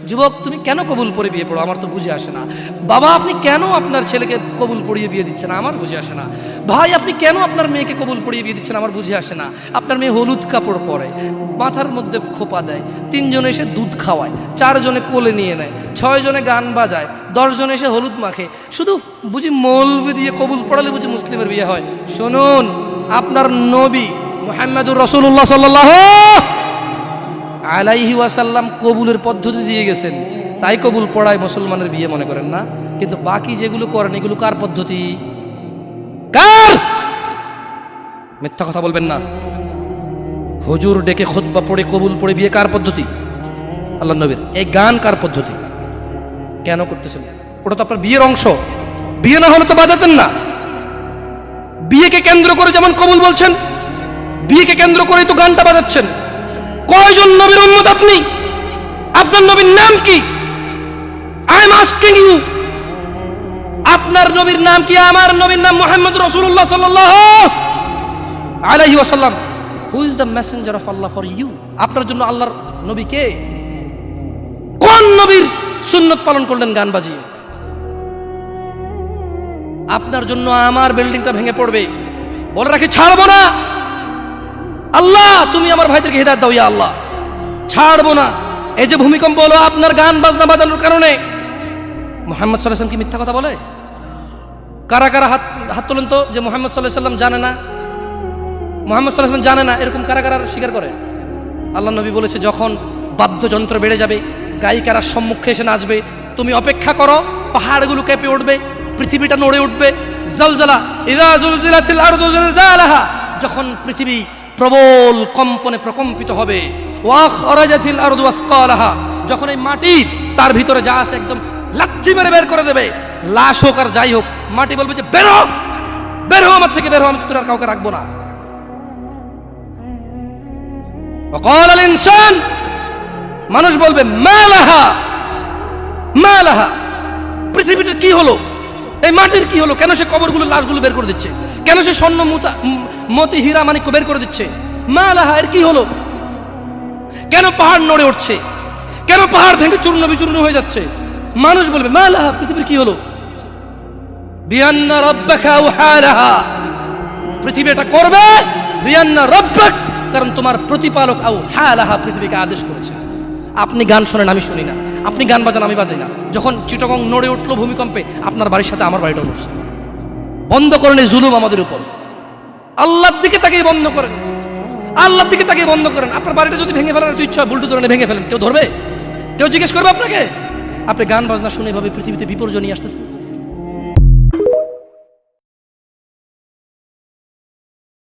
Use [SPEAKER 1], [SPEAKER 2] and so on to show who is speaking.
[SPEAKER 1] যুবক তুমি কেন কবুল পড়ে বিয়ে পড়ো, আমার তো বুঝে আসে না। বাবা আপনি কেন আপনার ছেলেকে কবুল পড়িয়ে বিয়ে দিচ্ছেন, আমার বুঝে আসে না। ভাই আপনি কেন আপনার মেয়েকে কবুল পড়িয়ে বিয়ে দিচ্ছেন, আমার বুঝে আসে না। আপনার মেয়ে হলুদ কাপড় পরে, মাথার মধ্যে খোপা দেয়, 3 জনে এসে দুধ খাওয়ায়, 4 জনে কোলে নিয়ে নেয়, 6 জনে গান বাজায়, 10 জনে এসে হলুদ মাখে, শুধু বুঝি মৌলবি দিয়ে কবুল পড়ালে বুঝি মুসলিমের বিয়ে হয়। শুনুন, আপনার নবী মুহাম্মদুর রাসূলুল্লাহ সাল্লাল্লাহু আলাইহি ওয়াসাল্লাম কবুলের পদ্ধতি দিয়ে গেছেন, তাই কবুল পড়ায় মুসলমানের বিয়ে মনে করেন না। কিন্তু বাকি যেগুলো করেন এগুলো কার পদ্ধতি? কার? মিথ্যা কথা বলবেন না। হুজুর ডেকে খুতবা পড়ে কবুল পড়ে বিয়ে কার পদ্ধতি? আল্লাহর নবীর। এই গান কার পদ্ধতি? কেন করতেছেন? ওটা তো আপনার বিয়ের অংশ, বিয়ে না হলে তো বাজাতেন না। বিয়েকে কেন্দ্র করে যেমন কবুল বলছেন, বিয়েকে কেন্দ্র করেই তো গানটা বাজাচ্ছেন। কয়জন নবীর উম্মত আপনি? আপনার নবীর নাম কি? আই এম আস্কিং ইউ, আপনার নবীর নাম কি? আমার নবীর নাম মুহাম্মদ রাসূলুল্লাহ সাল্লাল্লাহু আলাইহি ওয়াসাল্লাম। Who is the messenger of Allah for you? আপনার জন্য আল্লাহর নবী কে? কোন নবীর সুন্নত পালন করলেন গান বাজিয়ে? আপনার জন্য আমার বিল্ডিংটা ভেঙে পড়বে, বলে রাখি ছাড়বো না। আল্লাহ তুমি আমার ভাইদেরকে হিদায়াত দাও ইয়া আল্লাহ, ছাড়বো না। এই যে ভূমিকম্প হলো আপনার গান বাজনা বাজানোর কারণে। মুহাম্মদ সাল্লাল্লাহু আলাইহি ওয়াসাল্লাম কি মিথ্যা কথা বলে? কারা কারা হাত তোলেন তো যে মুহাম্মদ সাল্লাল্লাহু আলাইহি ওয়াসাল্লাম জানে না, মুহাম্মদ সাল্লাল্লাহু আলাইহি ওয়াসাল্লাম জানে না, এরকম কারা কারা স্বীকার করে? আল্লাহ নবী বলেছে যখন বাদ্যযন্ত্র বেড়ে যাবে, গায়িকারা সম্মুখে এসে নাচবে, তুমি অপেক্ষা করো, পাহাড়গুলো কেঁপে উঠবে, পৃথিবীটা নড়ে উঠবে। জালজালা ইযা জুলজিলাতিল আরদু জিলজালাহা, যখন পৃথিবী প্রবল কম্পনে প্রকম্পিত হবে। ওয়া খরাজাতিল আরদু আসকালাহা, যখন এই মাটি তার ভিতরে যা আছে একদম লাথি মেরে বের করে দেবে, লাশ হোক আর যাই হোক, মাটি বলবে যে বের হও, বের হও আমার থেকে, বের হও, আমি তোর আর কাউকে রাখবো না। ওয়াকাল আল ইনসান, মানুষ বলবে মালাহা মালাহা, পৃথিবীটা কি হলো, এই মাটির কি হলো, কেন সে কবরগুলো লাশগুলো বের করে দিচ্ছে, কেন সে স্বর্ণ মতি হীরা মানিক্য বের করে দিচ্ছে, মালাহা এর কি হলো, কেন পাহাড় নড়ে উঠছে, কেন পাহাড় ভেঙে চূর্ণ বিচূর্ণ হয়ে যাচ্ছে। মানুষ বলবে মালাহা, পৃথিবীর কি হলো, বিআন্না রাব্বাকা আওহালাহা, পৃথিবী এটা করবে, বিআন্না রাব্বাক, কারণ তোমার প্রতিপালক আওহালাহা পৃথিবীকে আদেশ করেছে। আপনি গান শোনেন, আমি শুনি না, আপনি গান বাজান, আমি বাজাই না। যখন চিটাগং নড়ে উঠলো ভূমিকম্পে, আপনার বাড়ির সাথে আমার বাড়িটা উঠছে। বন্ধ করেন এই জুলুম আমাদের উপর। আল্লাহর দিকে তাকিয়ে বন্ধ করেন, আল্লাহর দিকে তাকিয়ে বন্ধ করেন। আপনার বাড়িটা যদি ভেঙে ফেলার ইচ্ছা হয়, বুলডোজার এনে ভেঙে ফেলেন, কেউ ধরবে? কেউ জিজ্ঞেস করবে আপনাকে? আপনি গান বাজনা শুনে এভাবে পৃথিবীতে বিপর্যয় নিয়ে আসতেছেন।